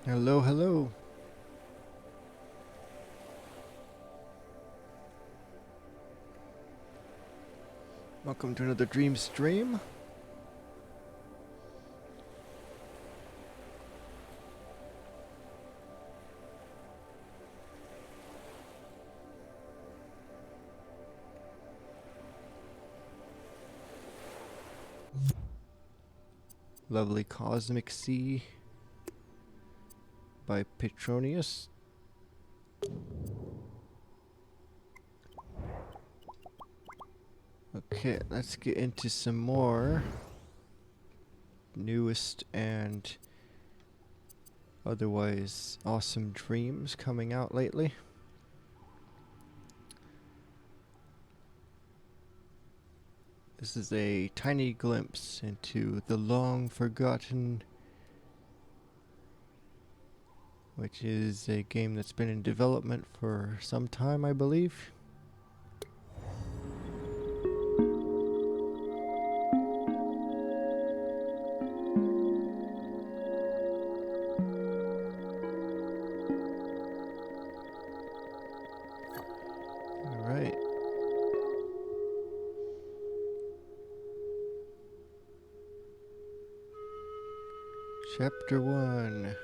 Hello, hello. Welcome to another dream stream. Lovely Cosmic Sea by Petronius. Okay, let's get into some more newest and otherwise awesome dreams coming out lately. This is a tiny glimpse into the long forgotten, which is a game that's been in development for some time, I believe. Alright. Chapter 1.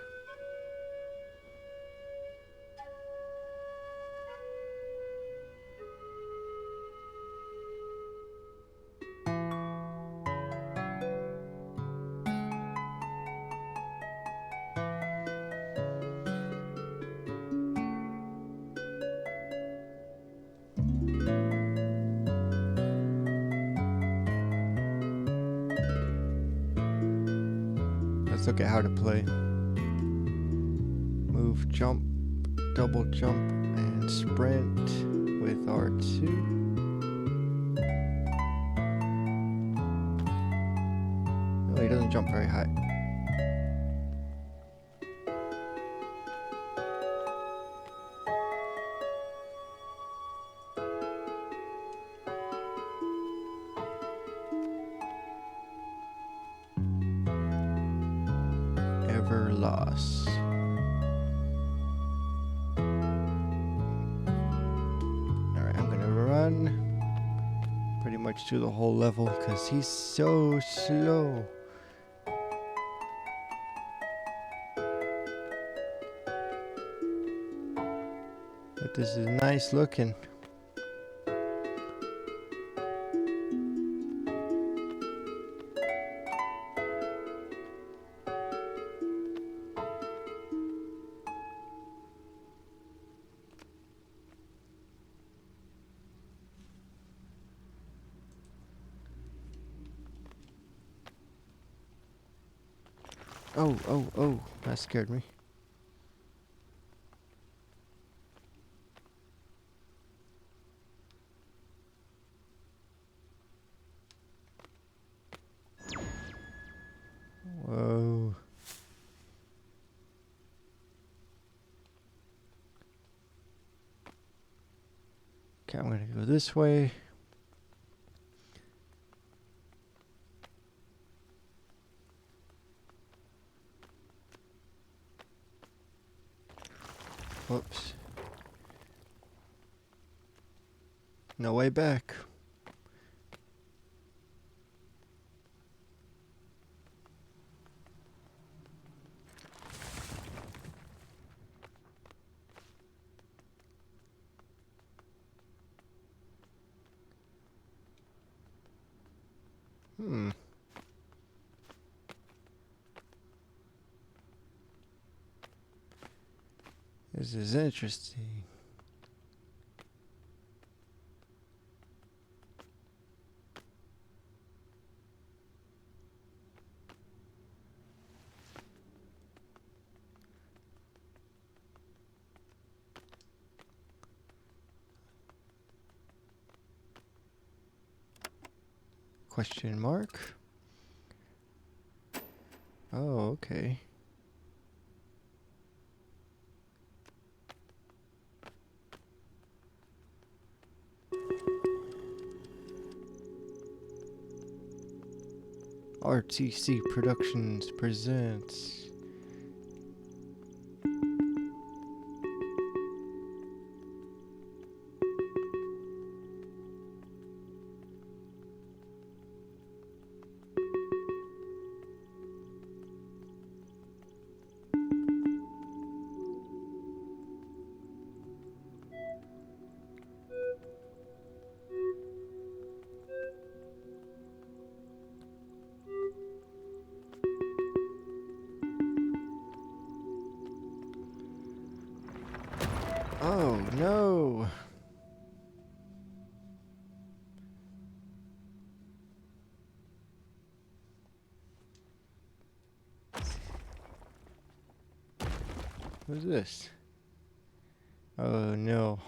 Let's look at how to play. Move, jump, double jump, and sprint with R2. Oh, he doesn't jump very high. Ever lost. Alright, I'm gonna run pretty much through the whole level because he's so slow. But this is nice looking. Oh, that scared me. Whoa. Okay, I'm gonna go this way. Whoops. No way back. This is interesting. Question mark? Oh, okay. RTC Productions presents no. Who's this? Oh no.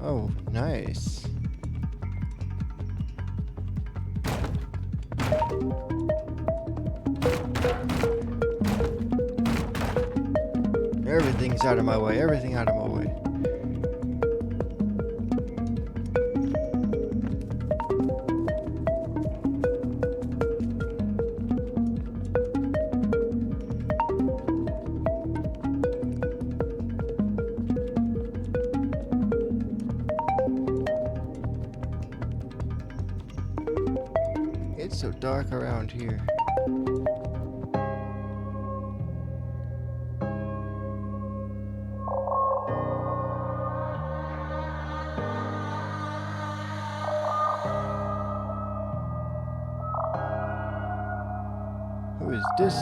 Oh, nice. Everything's out of my way. Everything out of my way. It's so dark around here. Who is this?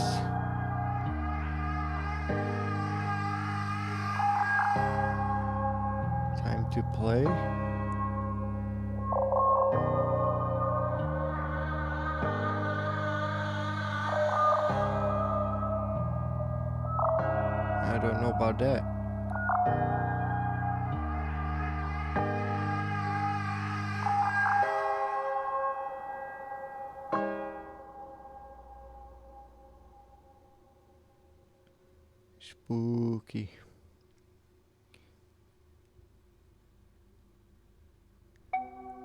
Time to play. I don't know about that. Spooky.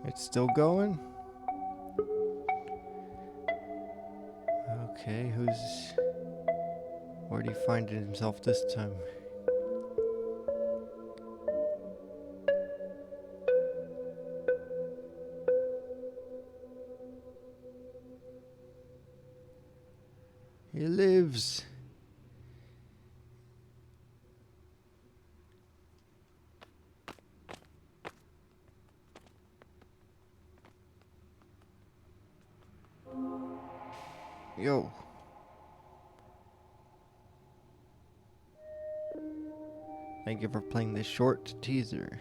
It's still going? Okay, where do he find himself this time? He lives. Yo. Thank you for playing this short teaser.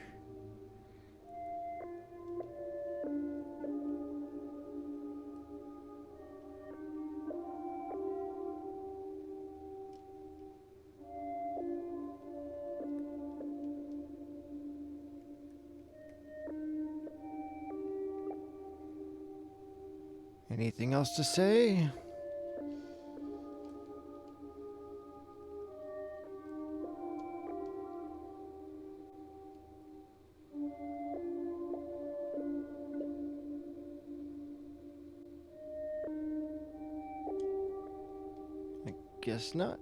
Anything else to say? I guess not.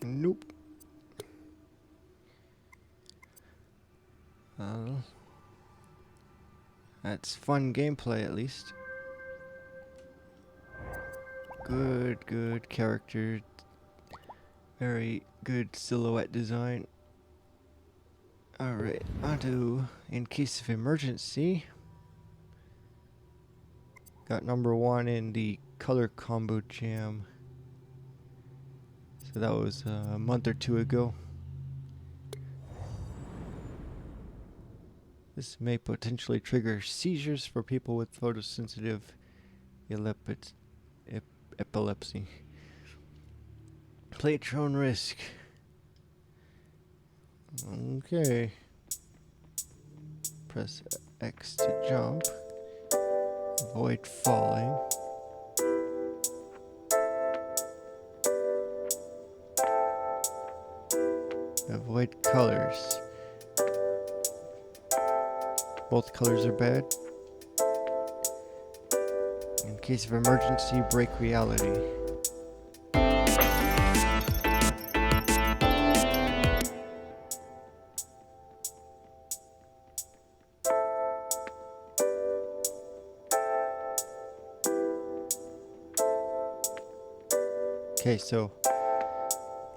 Nope. That's fun gameplay at least. Good character. Very good silhouette design. Alright, on to in case of emergency. Got number 1 in the color combo jam. So that was a month or 2 ago. This may potentially trigger seizures for people with photosensitive epilepsy. Play at your own risk. Okay. Press X to jump. Avoid falling. Avoid colors. Both colors are bad. In case of emergency, break reality. Okay, so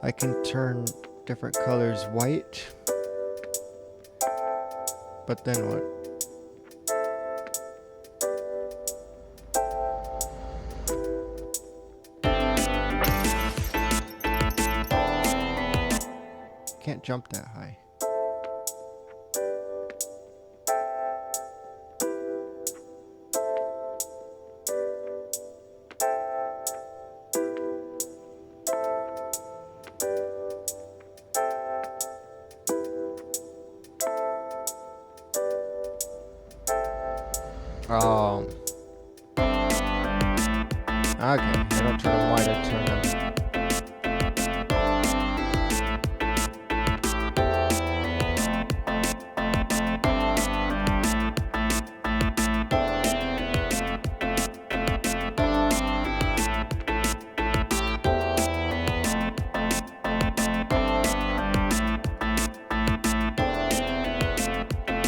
I can turn different colors white, but then what? Can't jump that high. Oh. Okay, I don't turn them white, I turn them.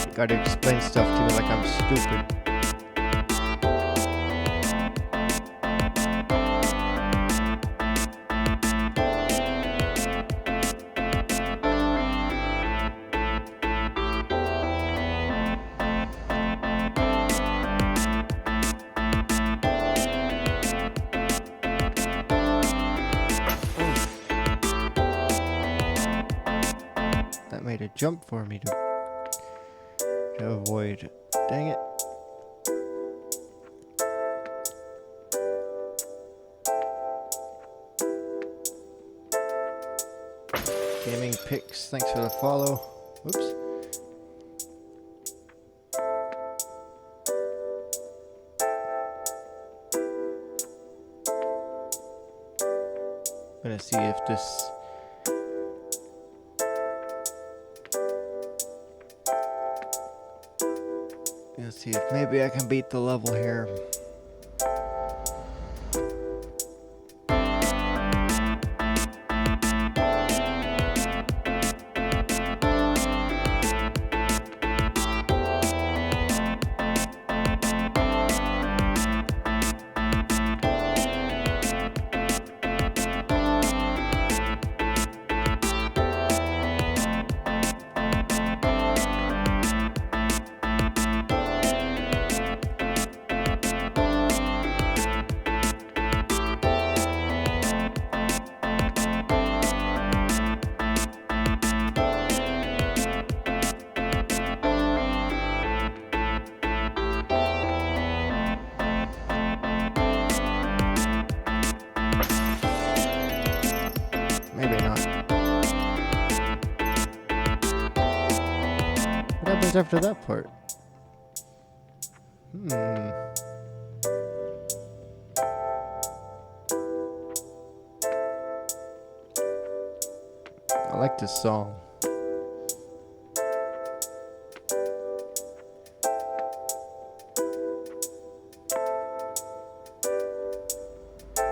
You gotta explain stuff to me like I'm stupid. That made a jump for me to avoid. Dang it. Gaming Picks, thanks for the follow. Whoops. I'm gonna see if this let's see if maybe I can beat the level here. After that part. I like this song.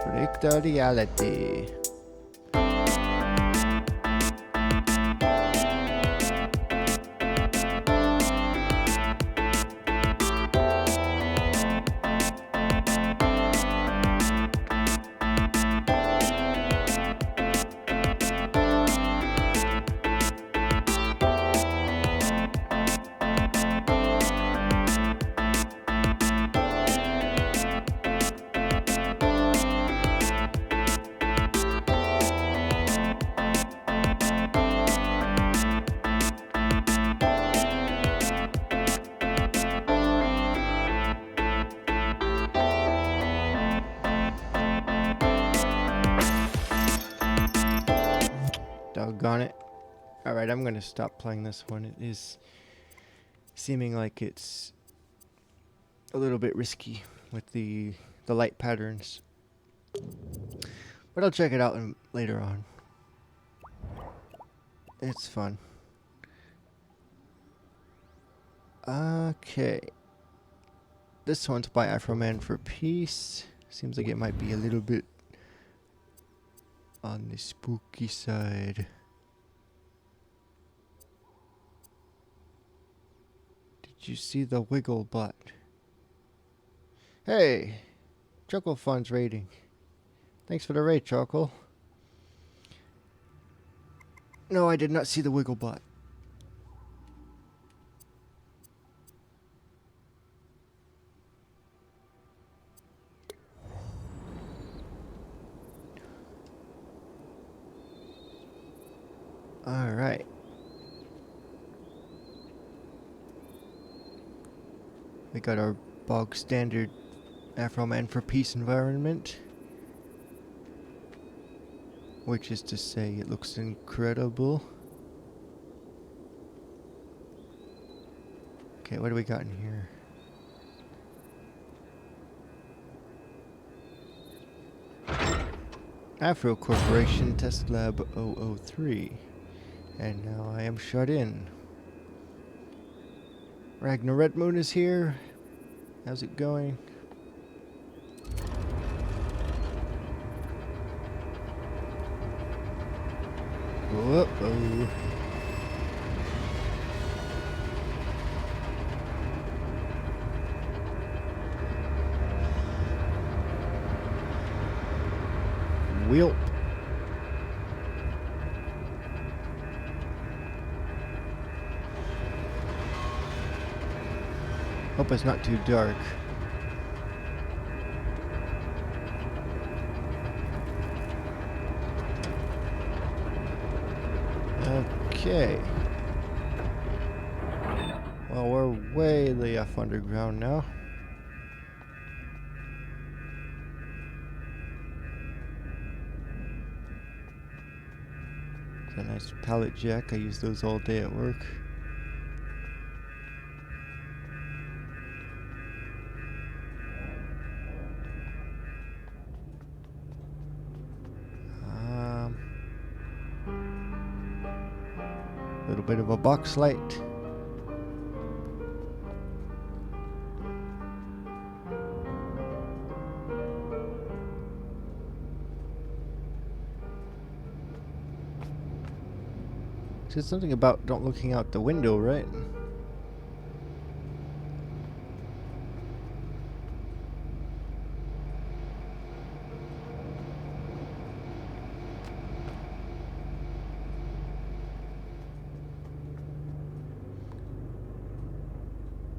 Break the reality. Doggone it. Alright, I'm gonna stop playing this one. It is seeming like it's a little bit risky with the light patterns. But I'll check it out later on. It's fun. Okay. This one's by Afroman for Peace. Seems like it might be a little bit on the spooky side. Did you see the WiggleBot? Hey! Chuckle Fun's rating. Thanks for the raid, Chuckle. No, I did not see the WiggleBot. Alright. We got our bog standard Afroman for Peace environment. Which is to say, it looks incredible. Okay, what do we got in here? Afro Corporation Test Lab 003. And now I am shut in. Ragnar Red Moon is here. How's it going? Whoa-oh. Wheelp. Hope it's not too dark. Okay. Well, we're way off underground now. It's a nice pallet jack. I use those all day at work. Little bit of a box light. Said something about don't looking out the window, right?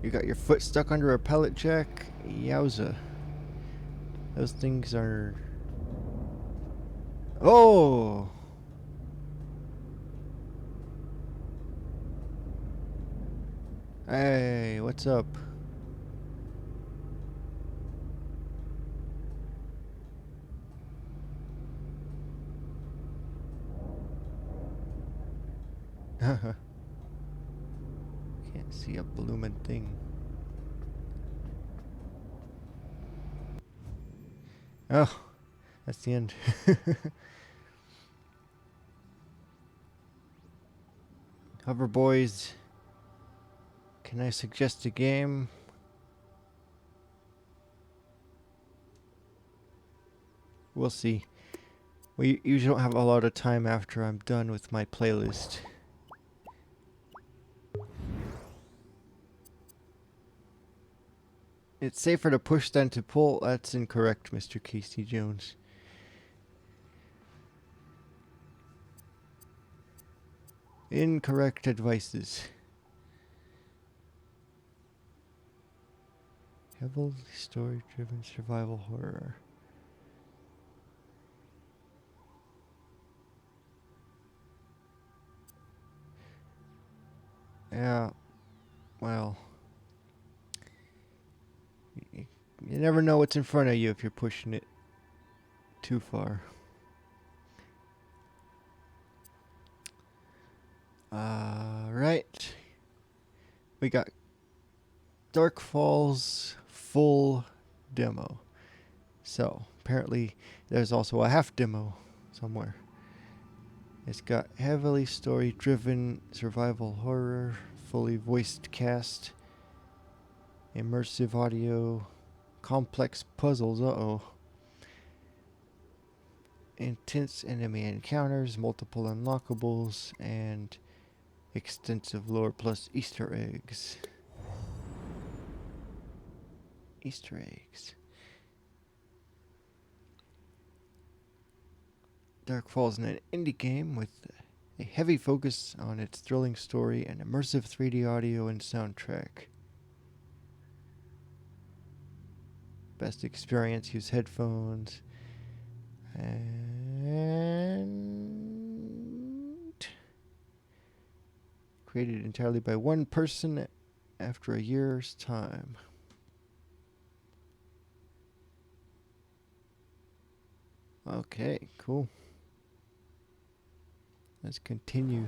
You got your foot stuck under a pallet jack? Yowza. Those things are... Oh! Hey, what's up? Can't see a bloomin' thing. Oh, that's the end. Hover boys, can I suggest a game? We'll see. We usually don't have a lot of time after I'm done with my playlist. It's safer to push than to pull. That's incorrect, Mr. Casey Jones. Incorrect advices. Heavily story-driven survival horror. Yeah, well... You never know what's in front of you if you're pushing it too far. Right. We got Dark Falls full demo. So, apparently there's also a half demo somewhere. It's got heavily story-driven survival horror, fully voiced cast. Immersive audio. Complex puzzles. Uh-oh. Intense enemy encounters, multiple unlockables, and extensive lore plus Easter eggs. Easter eggs. Dark Falls is an indie game with a heavy focus on its thrilling story and immersive 3D audio and soundtrack. Best experience, use headphones. And created entirely by one person after a year's time. Okay, cool. Let's continue.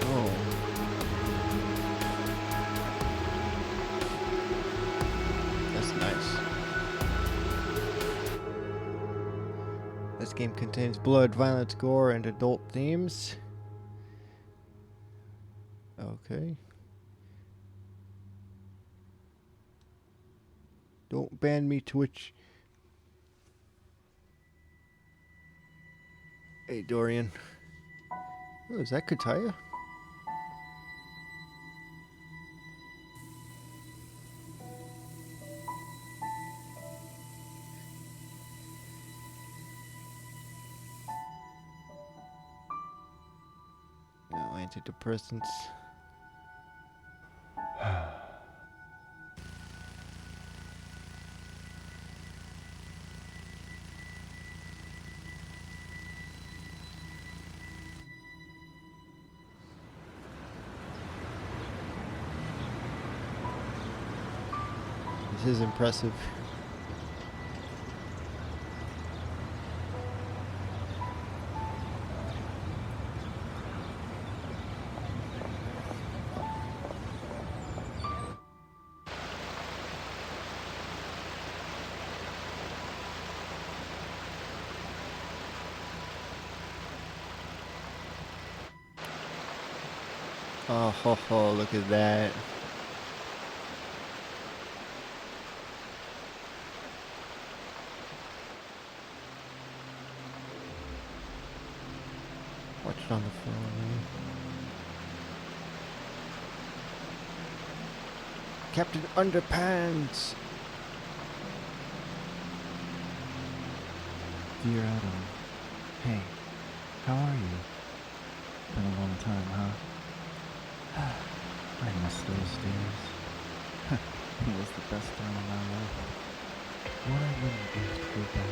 Oh. That's nice. This game contains blood, violence, gore, and adult themes. Okay. Don't ban me, Twitch. Hey, Dorian. Oh, is that Kataya? No, antidepressants. This is impressive. Oh, ho, ho, look at that. Watch it on the phone. Captain Underpants! Dear Adam, hey, how are you? Been a long time, huh? I miss those days. It was the best time of my life. What I wouldn't give to go back.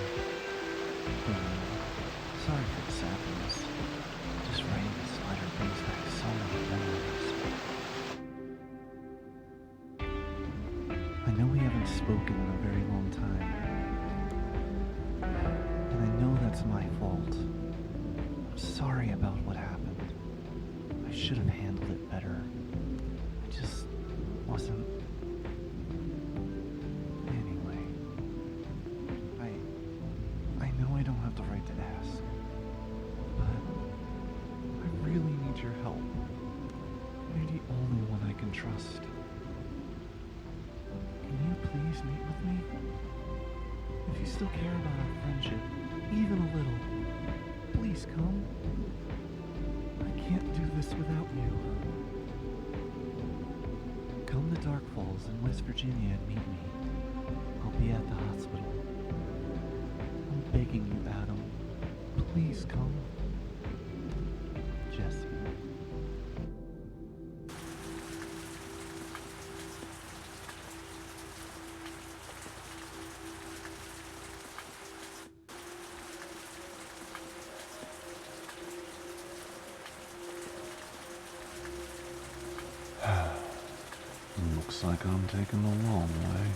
Sorry for the sadness. Just writing this letter brings back so many memories. I know we haven't spoken in a very long time. And I know that's my fault. I'm sorry about what happened. I should have handled it better. I just wasn't. Anyway, I know I don't have the right to ask, but I really need your help. You're the only one I can trust. Can you please meet with me? If you still care about our friendship, even a little, please come. I can't do this without you. Come to Dark Falls in West Virginia and meet me. I'll be at the hospital. I'm begging you, Adam. Please come. Jesse. Looks like I'm taking the long way.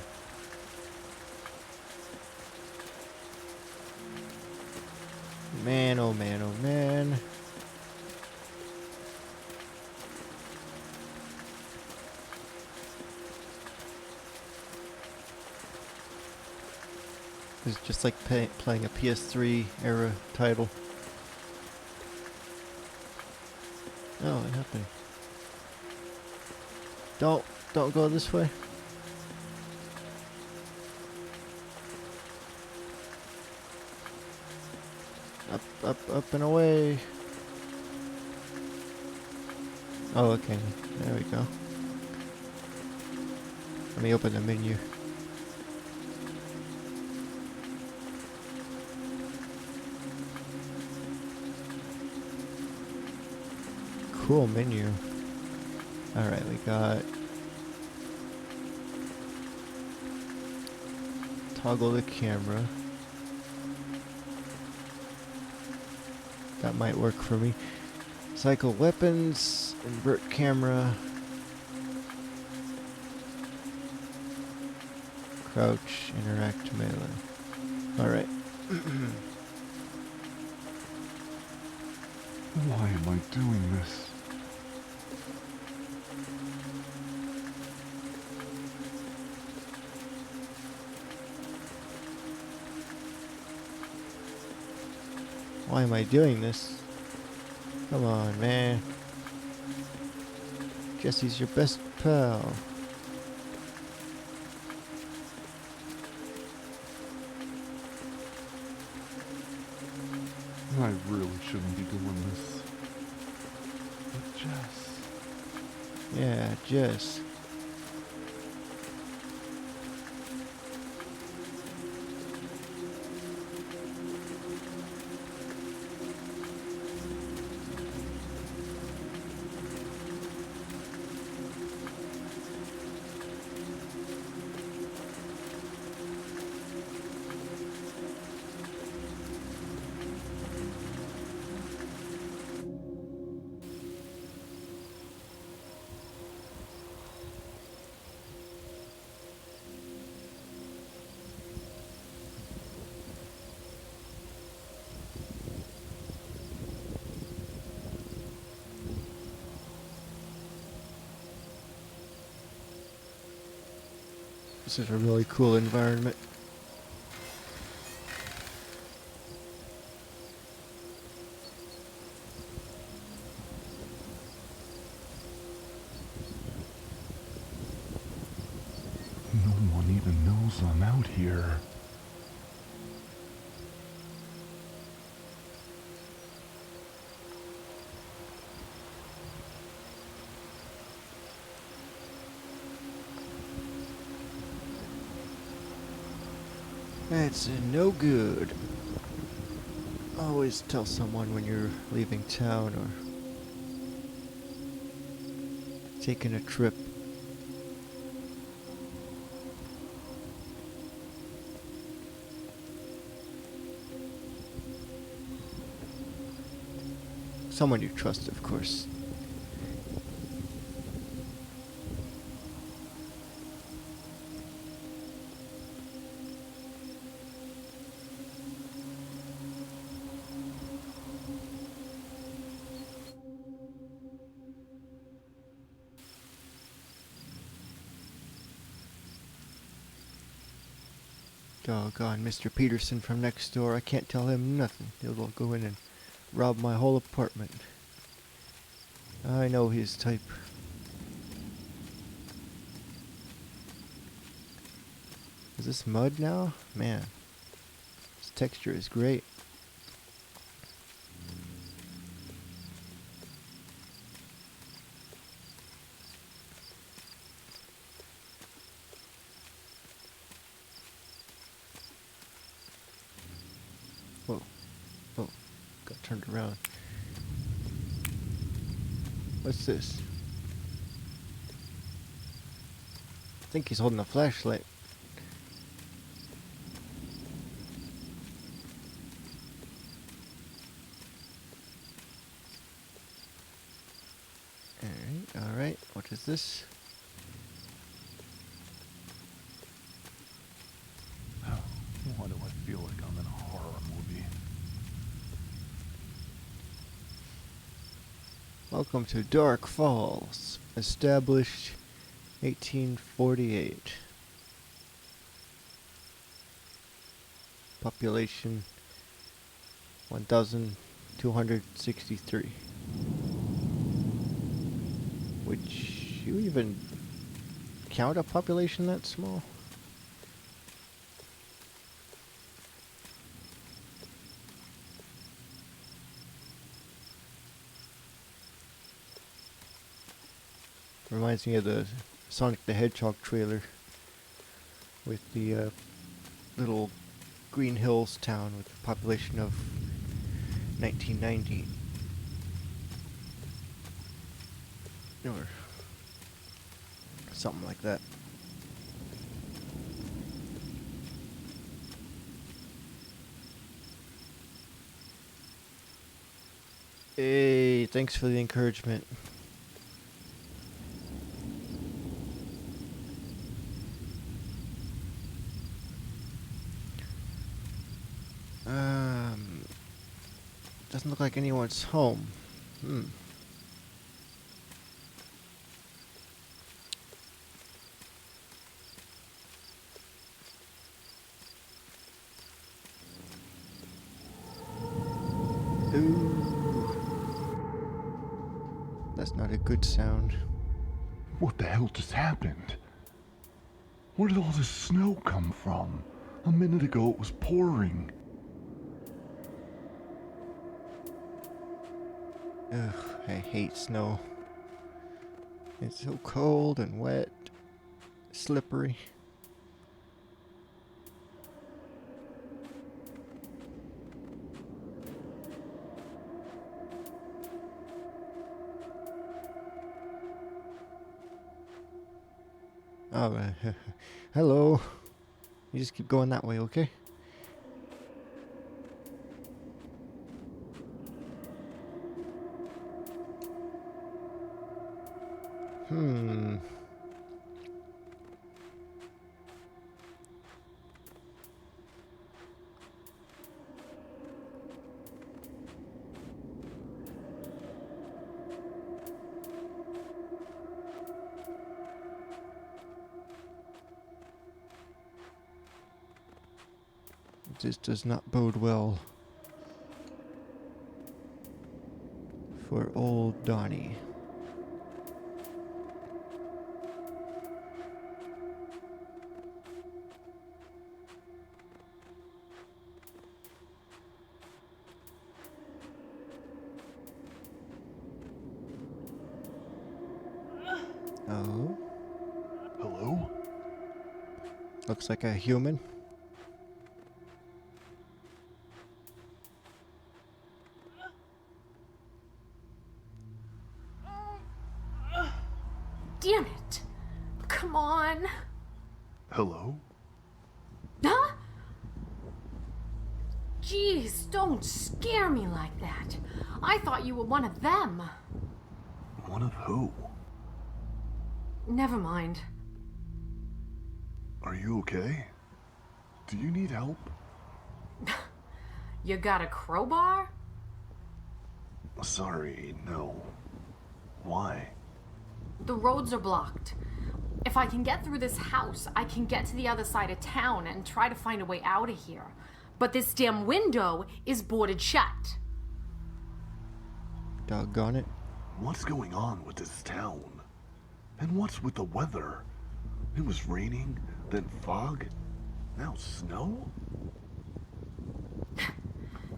Man, oh man, oh man. It's just like playing a PS3 era title. Oh, what happened? Don't go this way. Up and away. Oh, okay. There we go. Let me open the menu. Cool menu. Alright, we got toggle the camera. That might work for me. Cycle weapons, invert camera. Crouch, interact melee. Alright. Why am I doing this? Why am I doing this? Come on, man. Jesse's your best pal. I really shouldn't be doing this. But Jess... Yeah, Jess. This is a really cool environment. No one even knows I'm out here. That's no good. Always tell someone when you're leaving town or taking a trip. Someone you trust, of course. Doggone Mr. Peterson from next door. I can't tell him nothing. He'll go in and rob my whole apartment. I know his type. Is this mud now? Man, this texture is great. Whoa. Oh, got turned around. What's this? I think he's holding a flashlight. Alright, what is this? Why do I feel like I'm in a horror movie? Welcome to Dark Falls, established 1848. Population 1,263. Which, you even count a population that small? Reminds me of the Sonic the Hedgehog trailer with the little Green Hills town with a population of 1990. Or something like that. Hey, thanks for the encouragement. Doesn't look like anyone's home. Ooh. That's not a good sound. What the hell just happened? Where did all this snow come from? A minute ago it was pouring. Ugh, I hate snow. It's so cold and wet, slippery. Oh, hello. You just keep going that way, okay? This does not bode well for old Donnie. Oh. Hello? Looks like a human. Damn it! Come on! Hello? Huh? Jeez, don't scare me like that. I thought you were one of them. One of who? Never mind. Are you okay? Do you need help? You got a crowbar? Sorry, no. Why? The roads are blocked. If I can get through this house, I can get to the other side of town and try to find a way out of here. But this damn window is boarded shut. Doggone it. What's going on with this town? And what's with the weather? It was raining, then fog, now snow?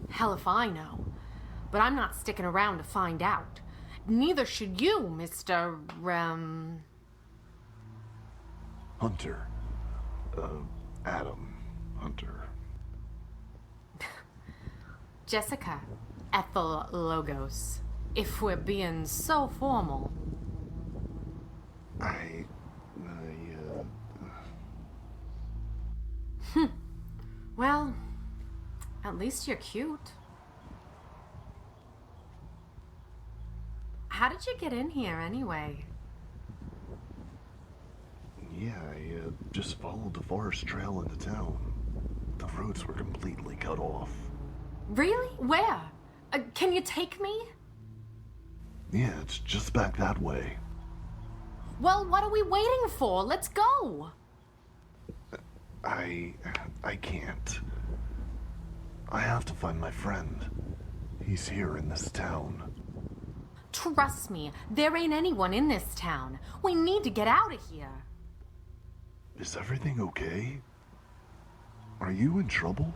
Hell if I know. But I'm not sticking around to find out. Neither should you, Mr. Hunter. Adam Hunter. Jessica Ethel Logos. If we're being so formal. Well, at least you're cute. How did you get in here anyway? Yeah, I just followed the forest trail into town. The roads were completely cut off. Really? Where? Can you take me? Yeah, it's just back that way. Well, what are we waiting for? Let's go! I can't. I have to find my friend. He's here in this town. Trust me, there ain't anyone in this town. We need to get out of here. Is everything okay? Are you in trouble?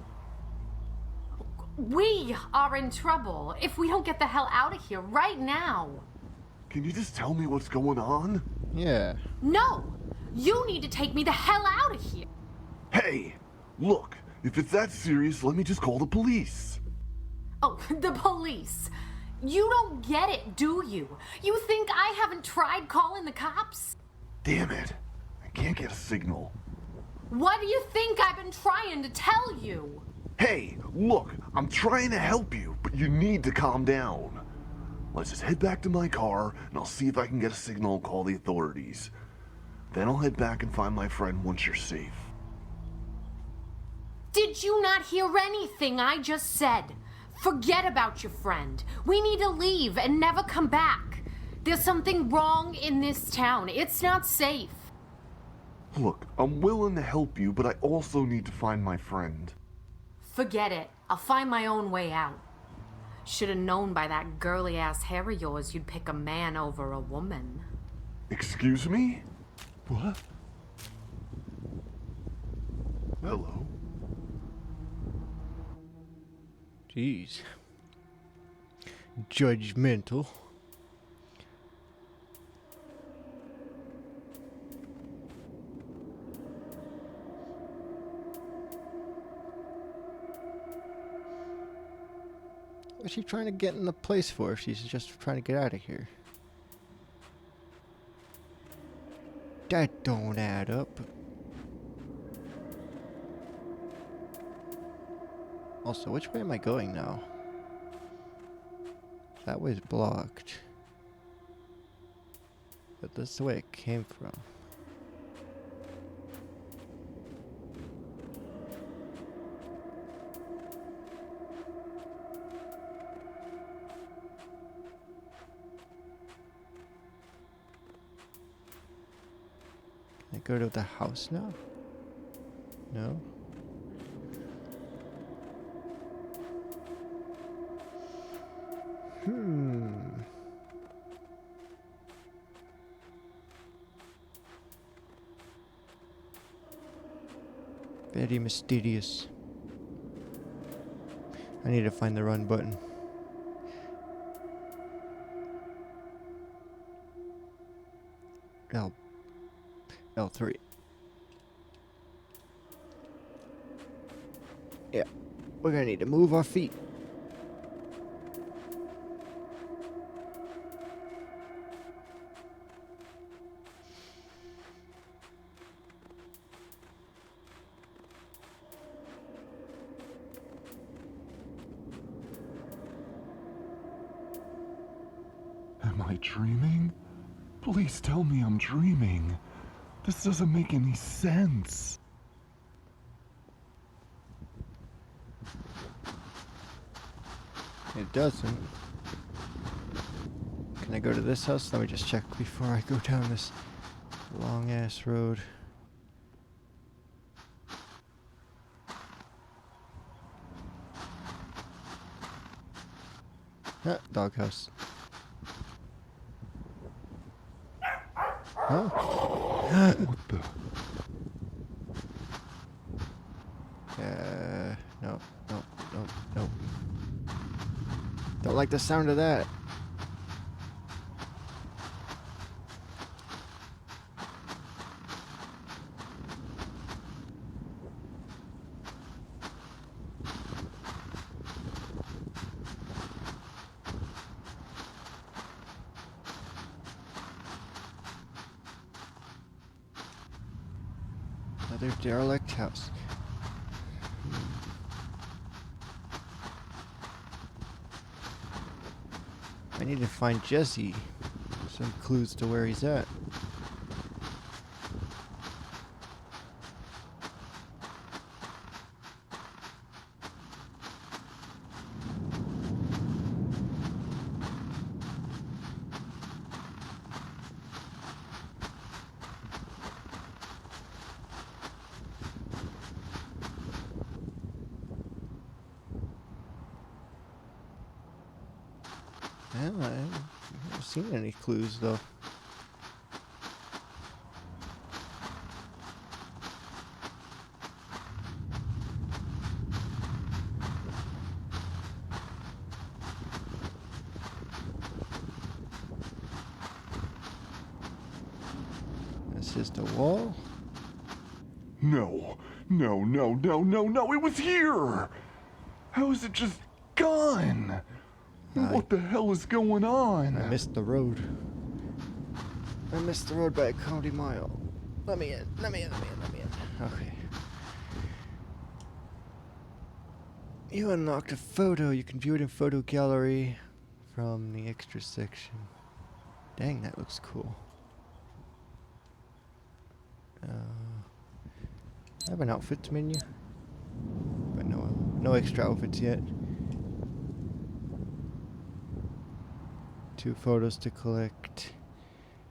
We are in trouble if we don't get the hell out of here right now. Can you just tell me what's going on? Yeah. No! You need to take me the hell out of here. Hey! Look, if it's that serious, let me just call the police. Oh, the police. You don't get it, do you? You think I haven't tried calling the cops? Damn it. I can't get a signal. What do you think I've been trying to tell you? Hey, look, I'm trying to help you, but you need to calm down. Let's just head back to my car, and I'll see if I can get a signal and call the authorities. Then I'll head back and find my friend once you're safe. Did you not hear anything I just said? Forget about your friend. We need to leave and never come back. There's something wrong in this town. It's not safe. Look, I'm willing to help you, but I also need to find my friend. Forget it. I'll find my own way out. Should have known by that girly ass hair of yours you'd pick a man over a woman. Excuse me? What? Hello? Jeez. Judgmental. What's she trying to get in the place for if she's just trying to get out of here? That don't add up. Also, which way am I going now? That way's blocked. But this is the way it came from. Can I go to the house now? No? Very mysterious. I need to find the run button. L3. Yeah, we're gonna need to move our feet. Am I dreaming? Please tell me I'm dreaming. This doesn't make any sense. It doesn't. Can I go to this house? Let me just check before I go down this long ass road. Ah, doghouse. Huh? What the? No, no, no, no. Don't like the sound of that. Another derelict house. I need to find Jesse. Some clues to where he's at. I haven't seen any clues though. That's just a wall. No, no, no, no, no, no, it was here! How is it just gone? What the hell is going on? I missed the road. I missed the road by a county mile. Let me in. Okay. You unlocked a photo. You can view it in photo gallery from the extra section. Dang, that looks cool. I have an outfits menu, but no extra outfits yet. 2 photos to collect.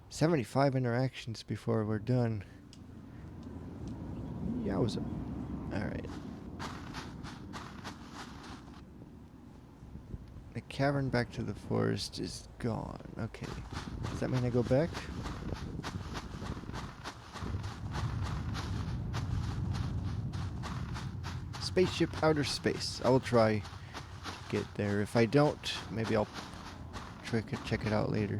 75 interactions before we're done. Yowza. Alright. The cavern back to the forest is gone. Okay. Does that mean I go back? Spaceship OuterSpace. I will try to get there. If I don't, maybe I'll check it out later.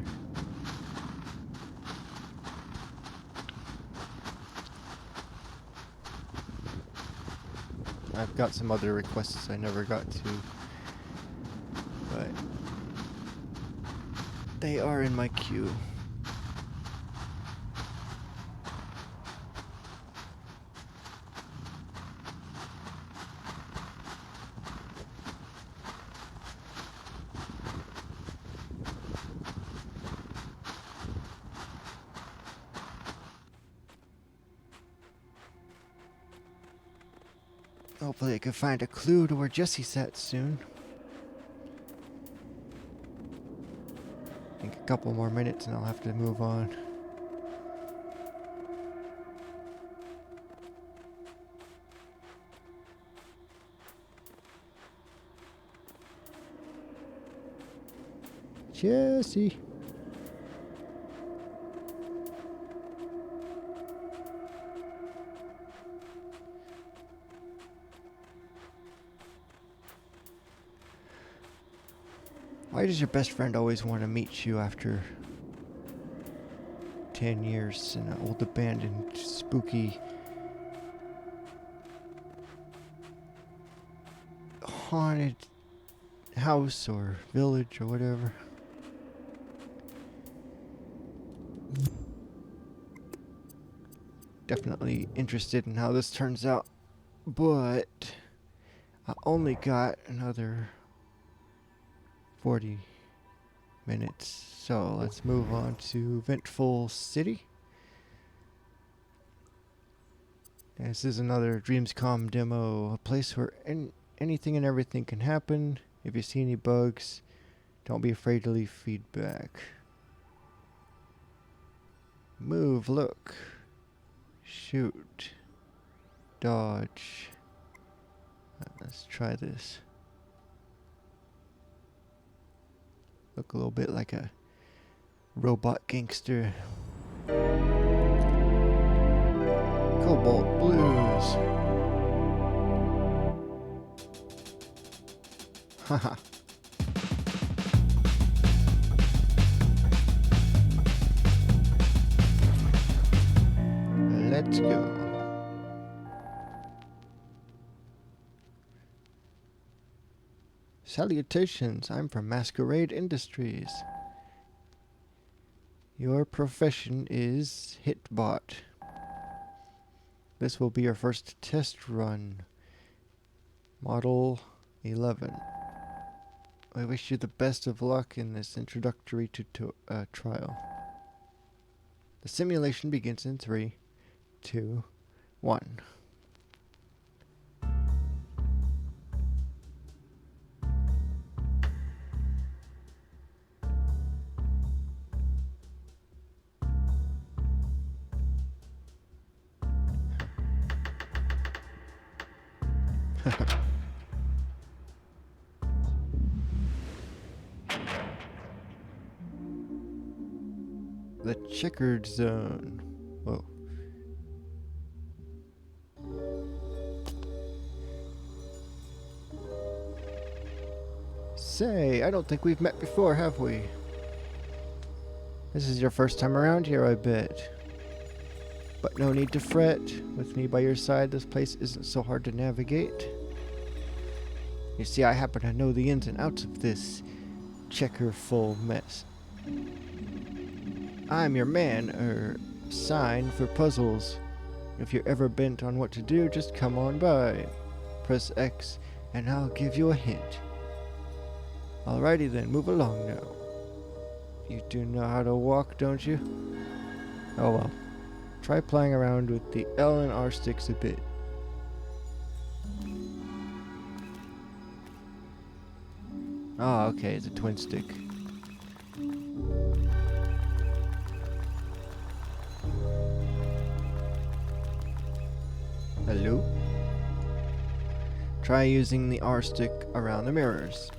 I've got some other requests I never got to, but they are in my queue. Hopefully I can find a clue to where Jesse's at soon. I think a couple more minutes and I'll have to move on. Jesse. Why does your best friend always want to meet you after 10 years in an old abandoned spooky haunted house or village or whatever? Definitely interested in how this turns out, but I only got another 40 minutes, so let's move on to Ventful City. This is another Dreamscom demo, a place where anything and everything can happen. If you see any bugs, don't be afraid to leave feedback. Move, look, shoot, dodge. Let's try this. Look a little bit like a robot gangster. Cobalt Blues. Haha. Let's go. Salutations, I'm from Masquerade Industries. Your profession is Hitbot. This will be your first test run. Model 11. I wish you the best of luck in this introductory trial. The simulation begins in 3, 2, 1. checkered zone. Whoa. Say, I don't think we've met before, have we? This is your first time around here, I bet. But no need to fret. With me by your side, this place isn't so hard to navigate. You see, I happen to know the ins and outs of this checker-full mess. I'm your man, sign for puzzles. If you're ever bent on what to do, just come on by. Press X, and I'll give you a hint. Alrighty then, move along now. You do know how to walk, don't you? Oh well. Try playing around with the L and R sticks a bit. Oh, okay, it's a twin stick. Hello? Try using the R stick around the mirrors.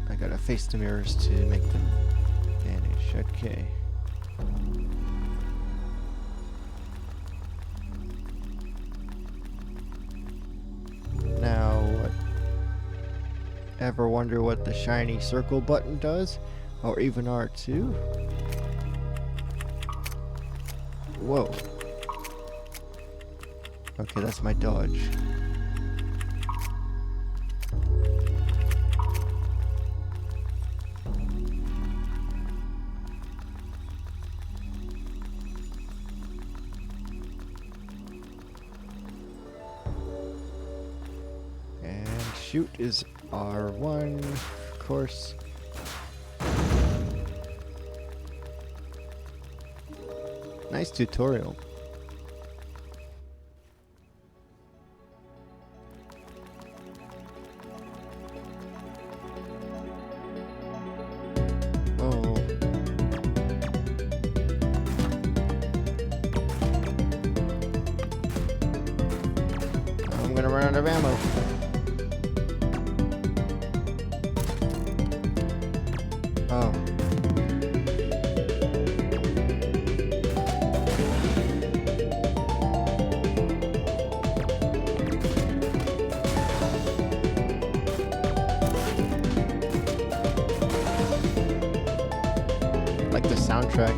I gotta face the mirrors to make them vanish. Okay. Now, what? Ever wonder what the shiny circle button does? Or even R2? Whoa. Okay, that's my dodge. And shoot is R1, of course. Nice tutorial. Oh. I'm gonna run out of ammo. Oh. Like the soundtrack.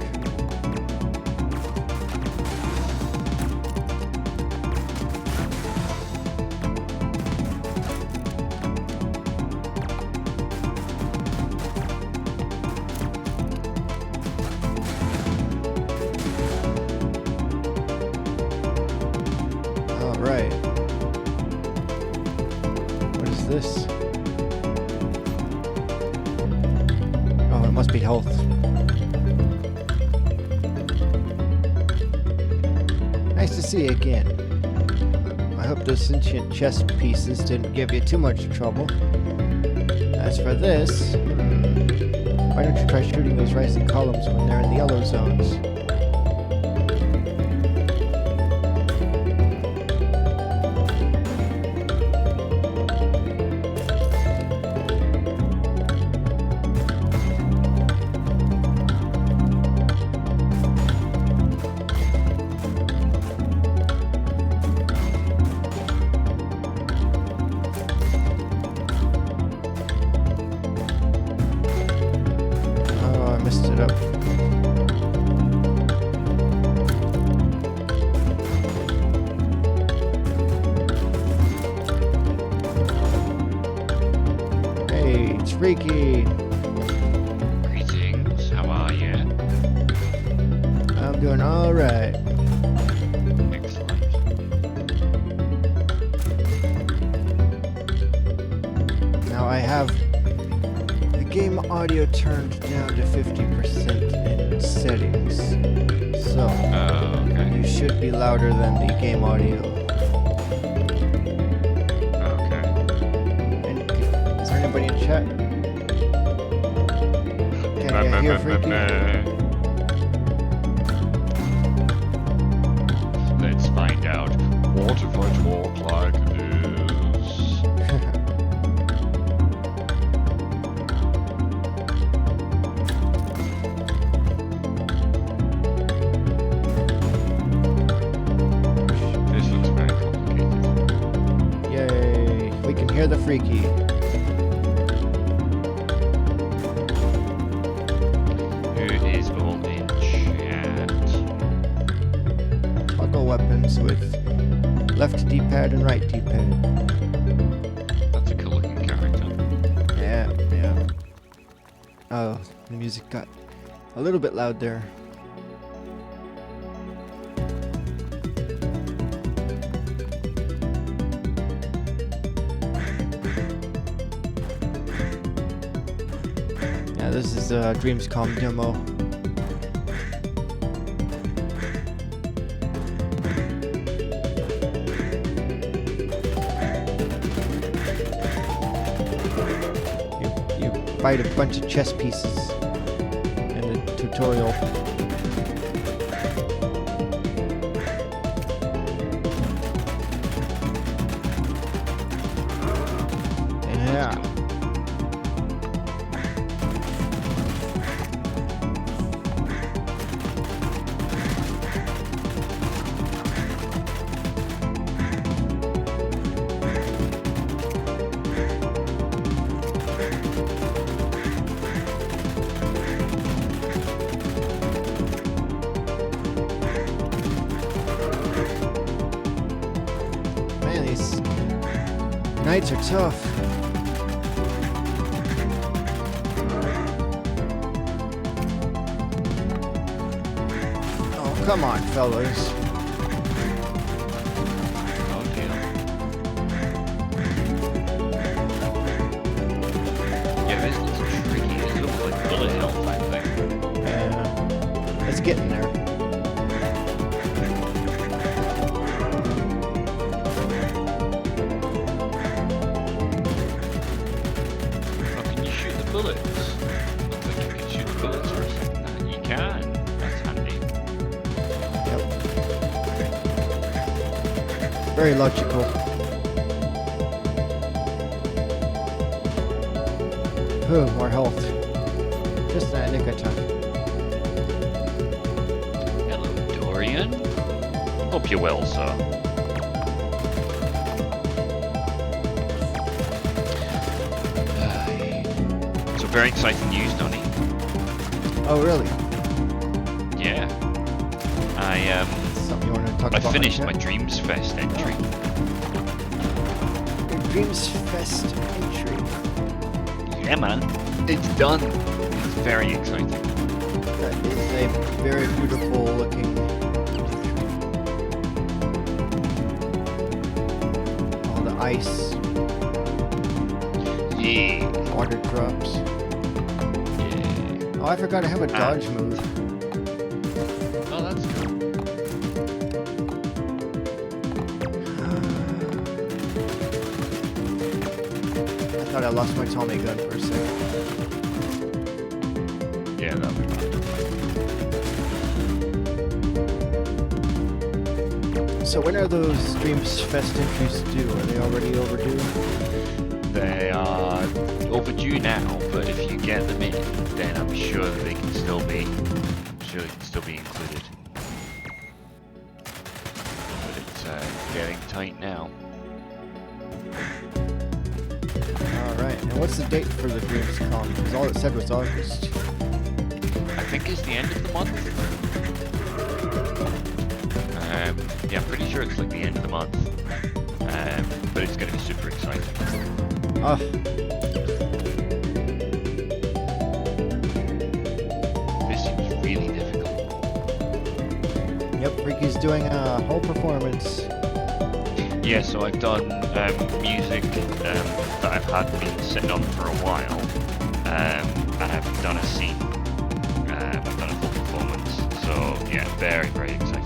All right. What is this? Oh, it must be health. Nice to see you again. I hope those sentient chess pieces didn't give you too much trouble. As for this, why don't you try shooting those rising columns when they're in the yellow zones? Messed it up. Hey, it's Freaky. Greetings, how are you? I'm doing all right. Excellent. Now I have the game audio turned down to 50% in settings, so Oh, okay. you should be louder than the game audio. Okay. And is there anybody in chat? Can you hear Freaky? Let's find out. What if I talk like this? hear the freaky. Who is all in chat? Toggle weapons with left D-pad and right D-pad. That's a cool looking character. Yeah, yeah. Oh, the music got a little bit loud there. Yeah, this is a Dreamscom demo. You fight a bunch of chess pieces in the tutorial. Yeah. Man, these nights are tough. Oh, come on, fellas. Oh dear. Yeah, this looks tricky. This looks like bullet hell type thing. It's getting there. Oh, can you shoot the bullets? Looks like you can shoot the bullets or something. You can. That's handy. Yep. Very logical. Oh, more health. Just in the nick of time. Hello, Dorian. Hope you're well, sir. So very exciting news, Donny. Oh, really? Yeah. Something you want to talk I about? finished like my that? Dreams Fest entry. Your Dreams Fest entry. Yeah, man. It's done. It's very exciting. That is a very beautiful looking. All the ice, Yeah. water drops. Yeah. Oh, I forgot I have a dodge move. Oh, that's cool. I thought I lost my Tommy gun for a second. Yeah, that'll be fun. So when are those Dreams Fest entries due? Are they already overdue? They are overdue now, but if you get them in, then I'm sure that they can still be. I'm sure they can still be included. But it's getting tight now. Alright, and what's the date for the Dreamscom? Because all it said was August. I think it's the end of the month. Yeah, I'm pretty sure it's like the end of the month. But it's going to be super exciting. Ah, This seems really difficult. yep, Ricky's doing a whole performance. Yeah, so I've done music that I've had been sitting on for a while, and I've done a scene. I've done a full performance. So yeah, very, very excited.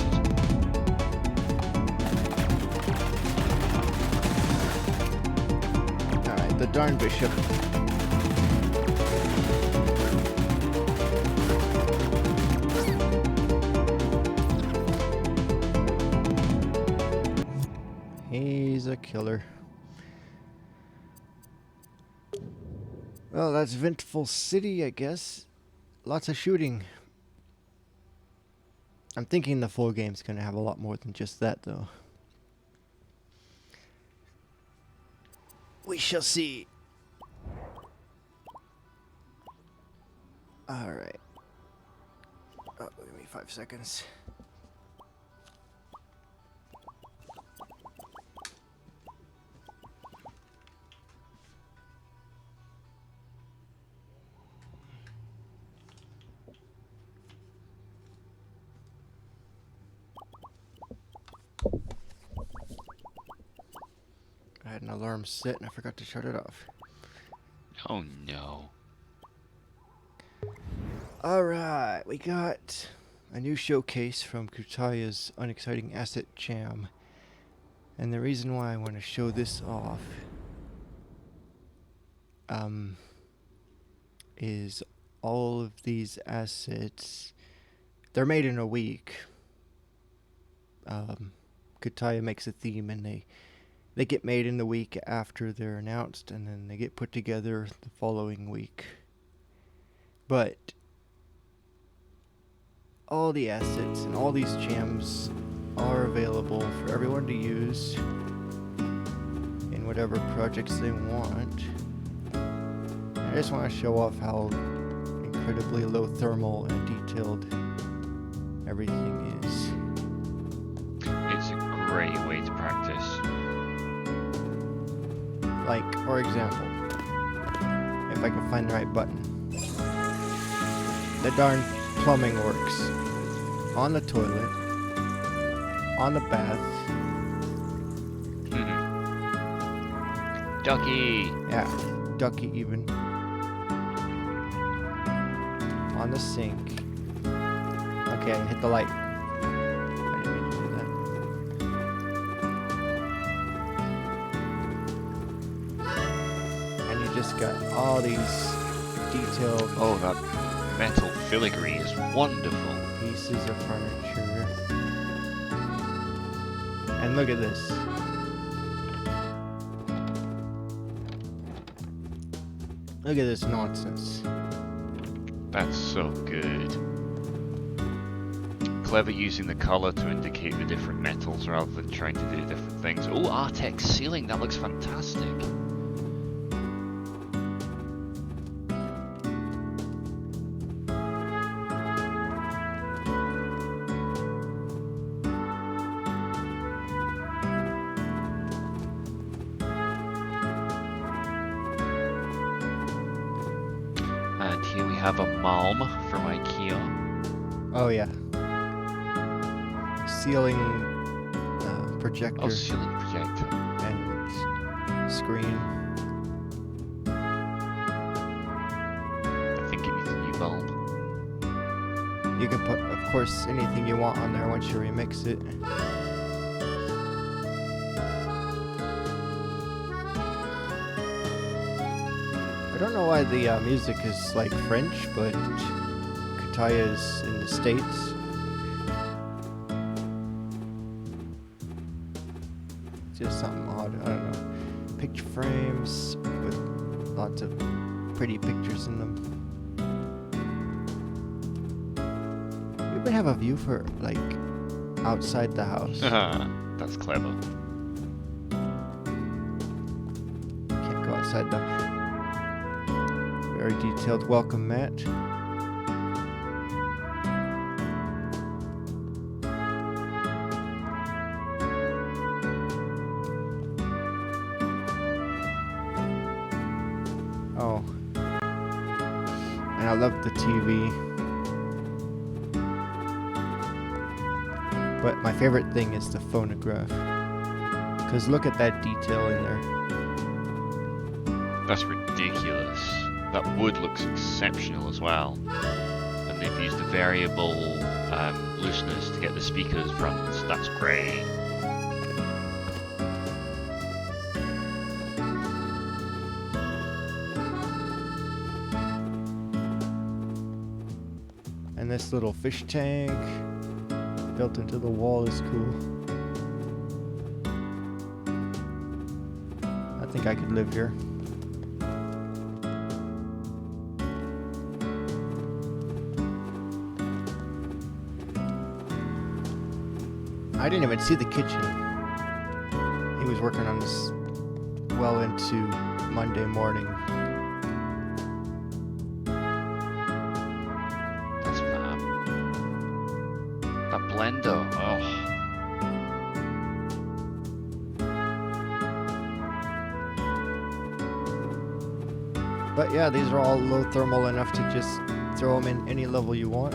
Alright, the darn bishop. He's a killer. Well, that's Ventful City, I guess. Lots of shooting. I'm thinking the full game's gonna have a lot more than just that, though. We shall see. Alright. Oh, give me 5 seconds. I had an alarm set and I forgot to shut it off. Oh no. Alright, we got a new showcase from Kutaya's Unexciting Asset Jam. And the reason why I want to show this off is all of these assets, they're made in a week. Kutaya makes a theme and they get made in the week after they're announced, and then they get put together the following week. But all the assets and all these gems are available for everyone to use in whatever projects they want. I just want to show off how incredibly low thermal and detailed everything is. It's a great way to practice. Like, for example, if I can find the right button. The darn plumbing works on the toilet, on the bath. Ducky! Yeah, ducky even. On the sink. Okay, hit the light. I didn't mean to do that. And you just got all these detailed Oh, that metal filigree is wonderful. pieces of furniture. And look at this. Look at this nonsense. That's so good. Clever using the color to indicate the different metals rather than trying to do different things. Oh, Artex ceiling, that looks fantastic. And here we have a Malm from IKEA. Oh yeah. Ceiling projector Oh, ceiling projector. and screen. I think it needs a new bulb. You can put, of course, anything you want on there once you remix it. I don't know why the music is like French, but Kutaya is in the States. Just something odd. I don't know. Picture frames with lots of pretty pictures in them. You even have a view for like outside the house. That's clever. Can't go outside though. Very detailed welcome mat. Oh. And I love the TV. But my favorite thing is the phonograph. Because look at that detail in there. That's ridiculous. That wood looks exceptional as well. And they've used a variable looseness to get the speakers fronts. That's great. And this little fish tank built into the wall is cool. I think I could live here. I didn't even see the kitchen. He was working on this well into Monday morning. That's fab. That blender. Oh. But yeah, these are all low thermal enough to just throw them in any level you want.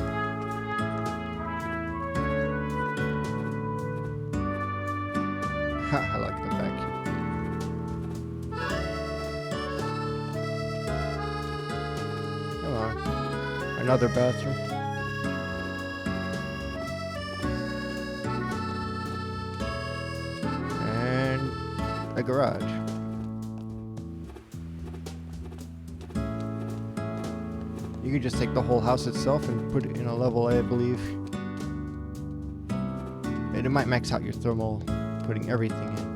I like the vacuum. Come on. Another bathroom. And a garage. You can just take the whole house itself and put it in a level, I believe. And it might max out your thermal putting everything in.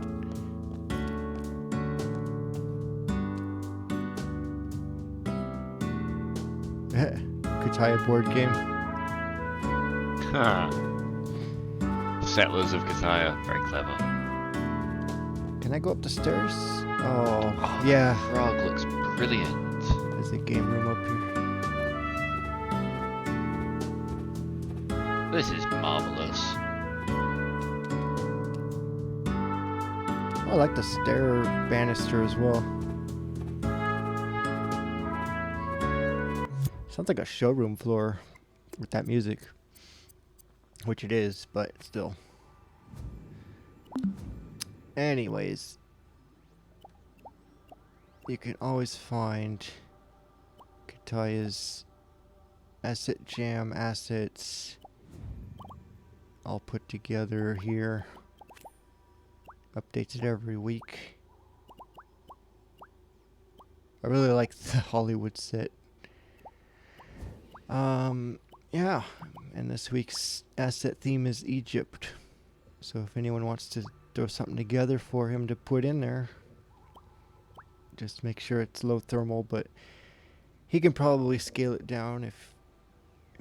Kataya board game. Settlers of Cthulhu, very clever. Can I go up the stairs? Oh, yeah. Frog looks brilliant. There's a game room up here. This is marvelous. Oh, I like the stair banister as well. Sounds like a showroom floor with that music. Which it is, but still. Anyways. You can always find Kataya's Asset Jam assets all put together here. Updated every week. I really like the Hollywood set. Yeah, and this week's asset theme is Egypt. So if anyone wants to throw something together for him to put in there, just make sure it's low thermal, but he can probably scale it down if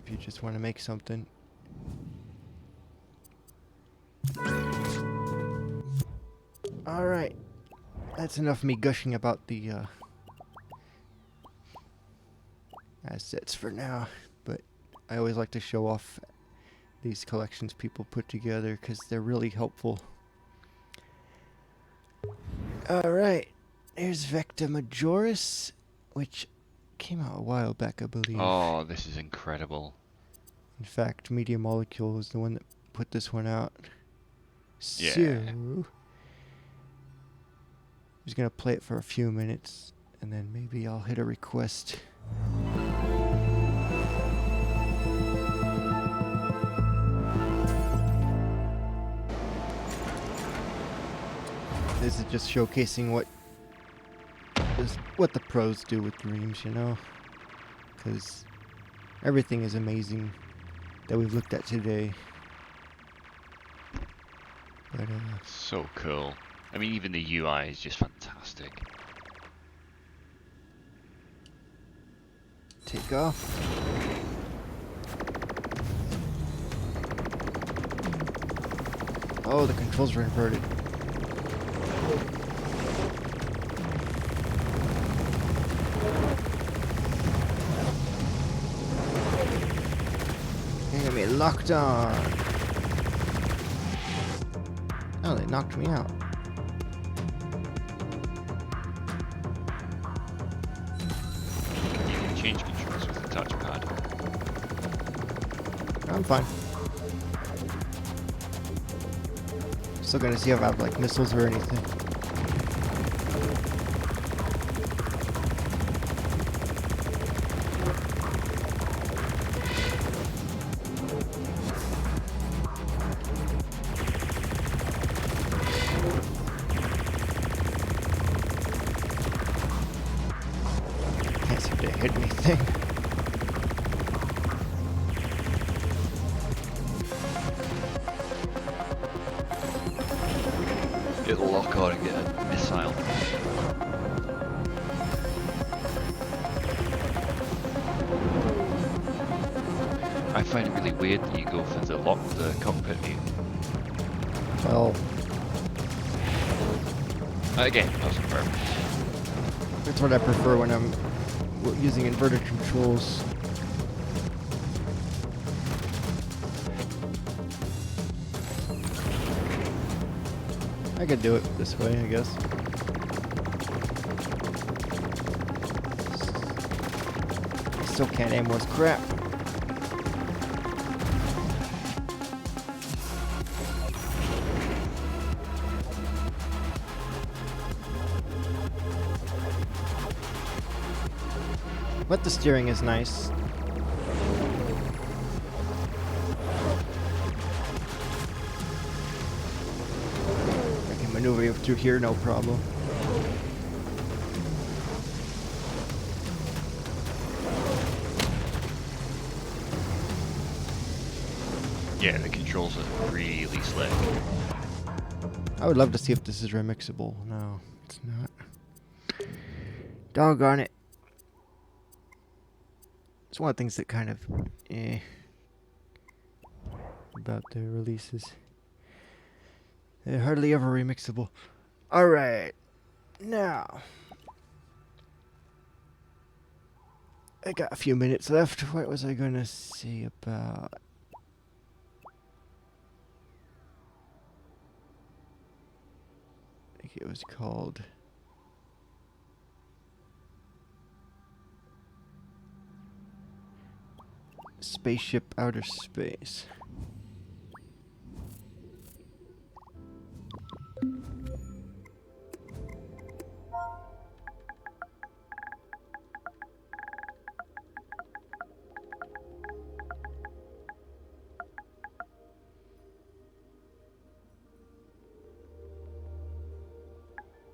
you just want to make something. Alright, that's enough of me gushing about the assets for now, but I always like to show off these collections people put together because they're really helpful. Alright, here's Vecta Majoris, which came out a while back, I believe. Oh, this is incredible. In fact, Media Molecule was the one that put this one out. Yeah. So, I'm just gonna play it for a few minutes, and then maybe I'll hit a request. This is just showcasing what the pros do with Dreams, you know? Because everything is amazing that we've looked at today. But, So cool. I mean, even the UI is just fantastic. take off. Oh, the controls were inverted. They're gonna be locked on. Oh, they knocked me out. You can change controls with the touchpad. I'm fine. Still gonna see if I have like missiles or anything. Can't seem to hit anything. It'll lock on and get a missile. I find it really weird that you go for the cockpit view. Well, Again, puzzle purpose. That's what I prefer when I'm using inverted controls. I could do it this way, I guess. Still can't aim worth crap. But the steering is nice. I can maneuver through here, no problem. Yeah, the controls are really slick. I would love to see if this is remixable. No, it's not. Doggone it. It's one of the things that kind of about the releases. They're hardly ever remixable. Alright. Now. I got a few minutes left. What was I gonna say about... I think it was called... Spaceship OuterSpace.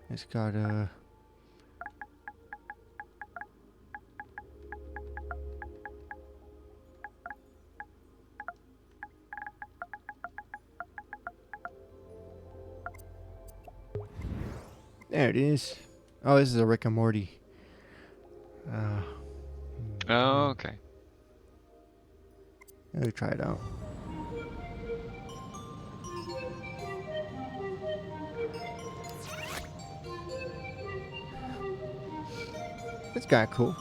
It's got a... There it is. Oh, this is a Rick and Morty. Oh, okay. Let me try it out. It's kind of cool.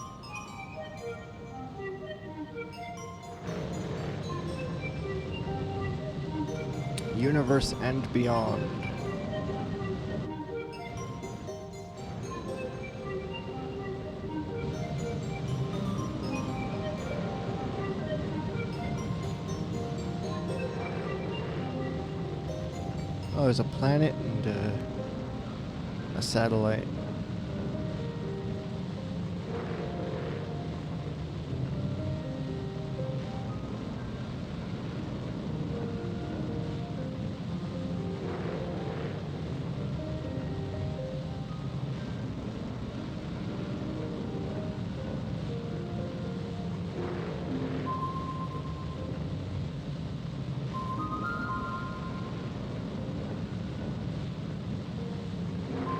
Universe and beyond. Oh, there's a planet and a satellite.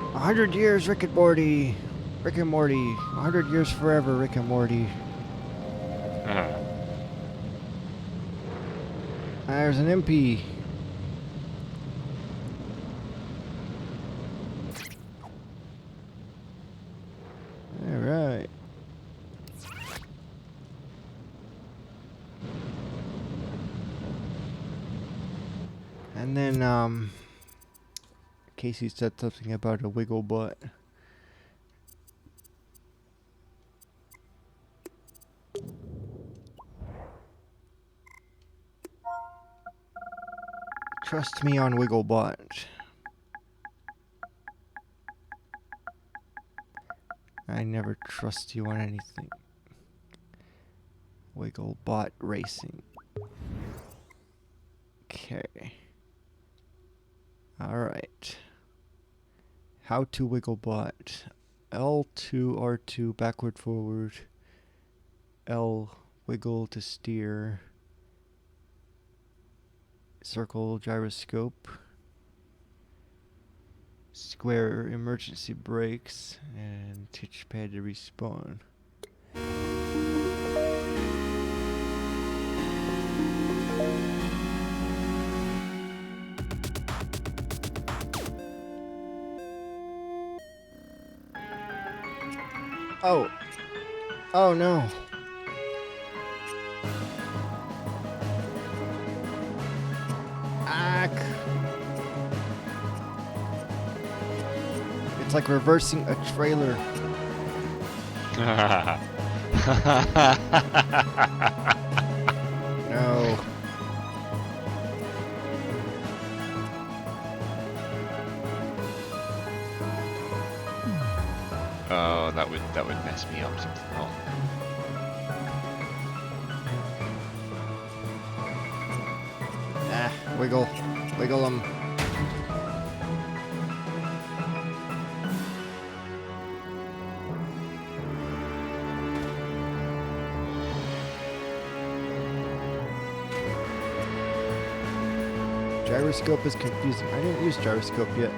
A 100 years, Rick and Morty. Rick and Morty. 100 years forever, Rick and Morty. There's an MP. Alright. And then, Casey said something about a WiggleBot. Trust me on WiggleBot. I never trust you on anything. WiggleBot Racing. Okay. Alright. How to WiggleBot. L2, R2, backward, forward. L, wiggle to steer. Circle, gyroscope. Square, emergency brakes. And touchpad to respawn. Oh. Oh no. Ack. It's like reversing a trailer. No. Oh, that would mess me up something wrong. Ah, wiggle. Wiggle them. Gyroscope is confusing. I didn't use gyroscope yet.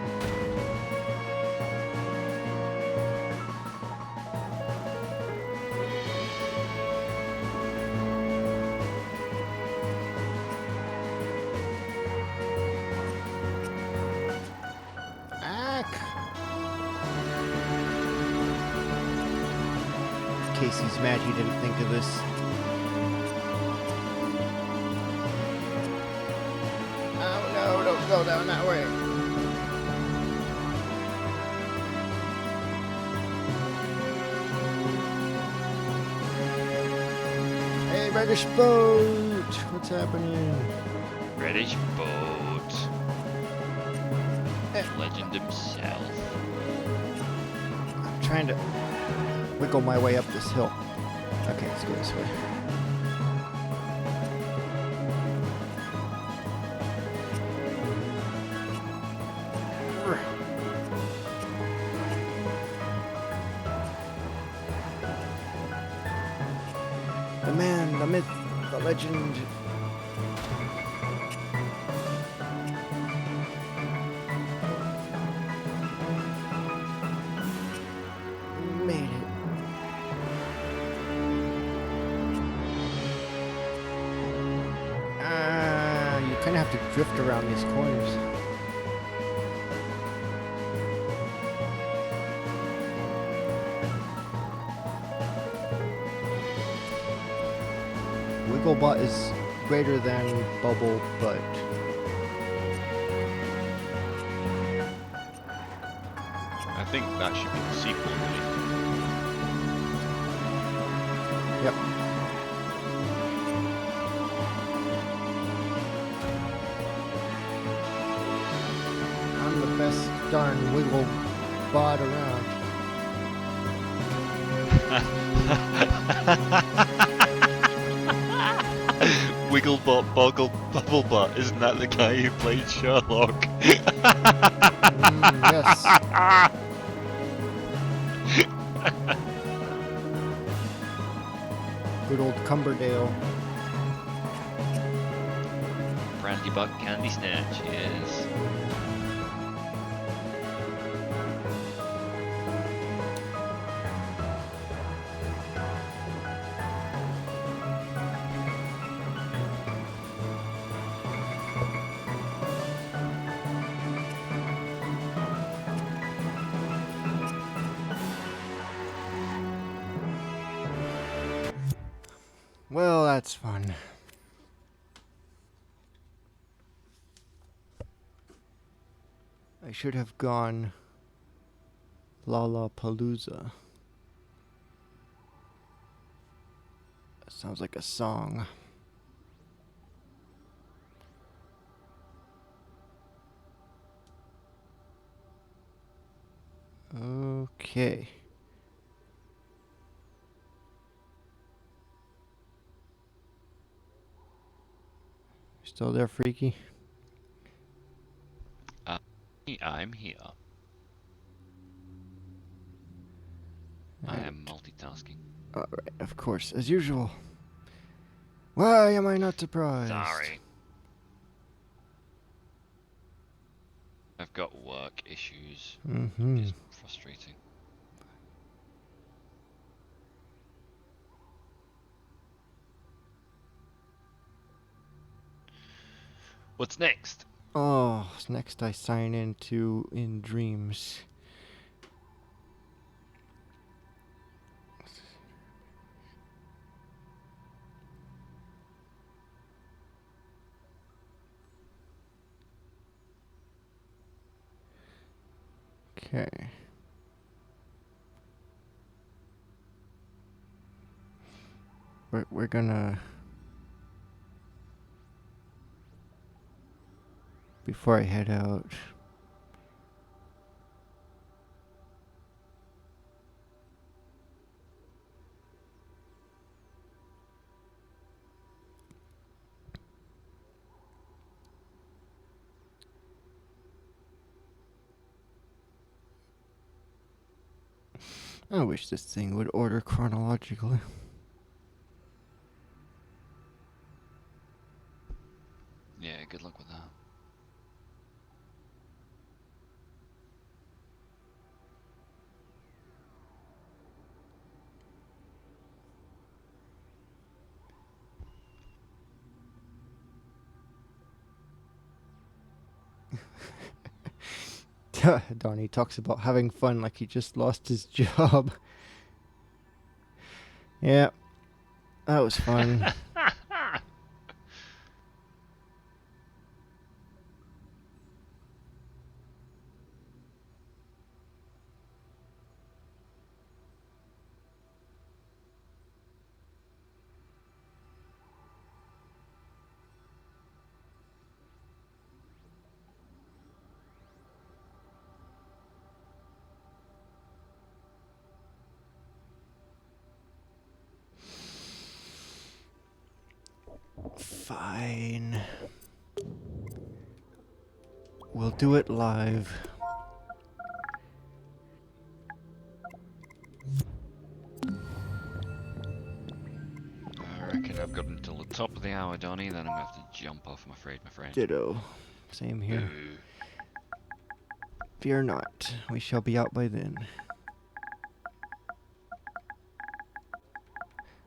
Ack! Casey's mad he didn't think of this. Oh no, don't go down that way. Hey, Reddish boat! What's happening? Reddish boat. Legend himself. I'm trying to wiggle my way up this hill. Okay, let's go this way. The man, the myth, the legend. Made it. You kind of have to drift around these corners. WiggleBot is greater than Bubble, but I think that should be the sequel, really. yep. I'm the best darn WiggleBot around. WiggleBot, Bubblebot, isn't that the guy who played Sherlock? Yes. Good old Cumberdale. Brandybuck Candy Snatch, yes. Well, that's fun. I should have gone Lollapalooza. That sounds like a song. Okay. Still there, Freaky? I'm here. I am multitasking. Alright, of course, as usual. Why am I not surprised? Sorry. I've got work issues. Mm-hmm. It's frustrating. What's next? Oh, next I sign into In Dreams. Okay. We're gonna... Before I head out... I wish this thing would order chronologically. Yeah, good luck with that. Donnie talks about having fun like he just lost his job. Yeah, that was fun. Fine. We'll do it live. I reckon I've got until the top of the hour, Donnie, then I'm gonna have to jump off, I'm afraid, my friend. Ditto. Same here. Boo. Fear not, we shall be out by then.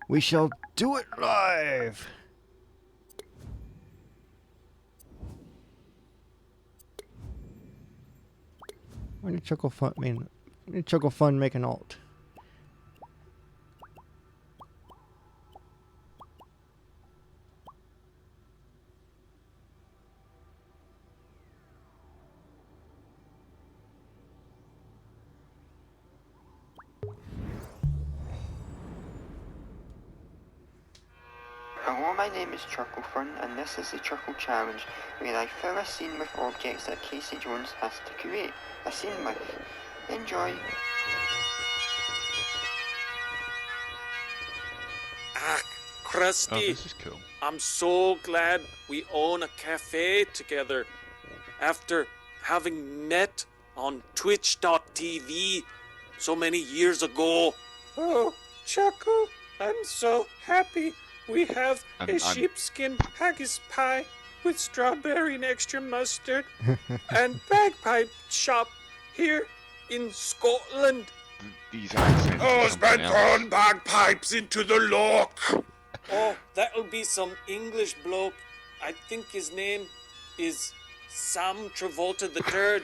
We shall do it live! When did Chuckle Fun make an alt? Hello, my name is Chuckle Fun, and this is the Chuckle Challenge, where I fill a scene with objects that Casey Jones has to create a scene with. Enjoy! Ah, Oh, Krusty, this is cool. I'm so glad we own a cafe together after having met on Twitch.tv so many years ago. Oh, Chuckle, I'm so happy we have I'm- a I'm- sheepskin haggis pie with strawberry and extra mustard and bagpipe shop here in Scotland. These accents are something else. bagpipes into the Loch. Oh, that'll be some English bloke. I think his name is Sam Travolta the Third.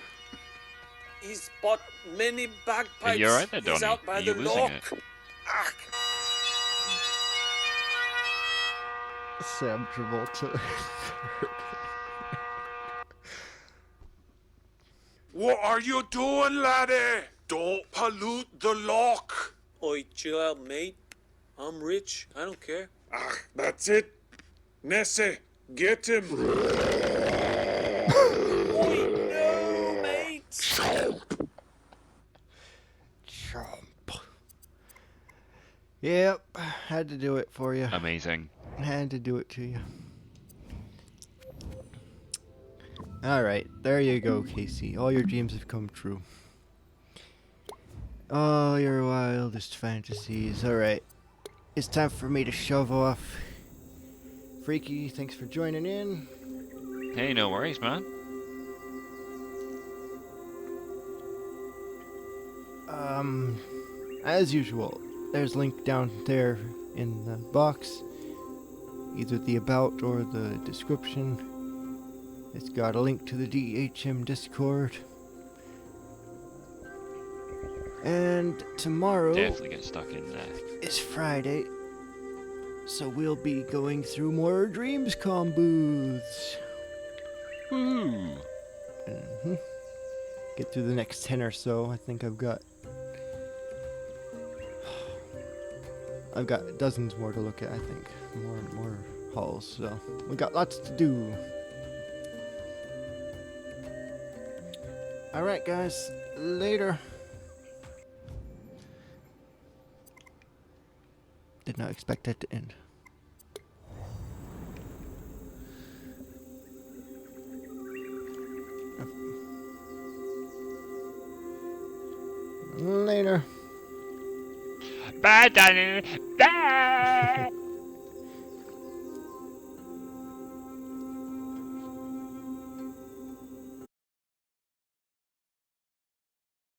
He's bought many bagpipes. you alright there, He's Donny? out by Are you the losing Loch. it? Ah. Sam Travolta. What are you doing, laddie? Don't pollute the Loch. Oi, chill out, mate. I'm rich. I don't care. Ah, that's it. Nessie, get him. Oi, no, mate. Chomp. Yep, had to do it for you. Amazing. Had to do it to you. Alright, there you go, Casey. All your dreams have come true. All your wildest fantasies. Alright. It's time for me to shove off. Freaky, thanks for joining in. Hey, no worries, man. As usual, there's a link down there in the box. Either the about or the description. It's got a link to the DHM Discord. And tomorrow Definitely get stuck in there. is Friday, so we'll be going through more Dreamscom booths. Woo! Mhm. get through the next 10 or so. I think I've got dozens more to look at, I think. More halls, so we got lots to do. Alright guys, later. Did not expect that to end. Later. Bye, darling.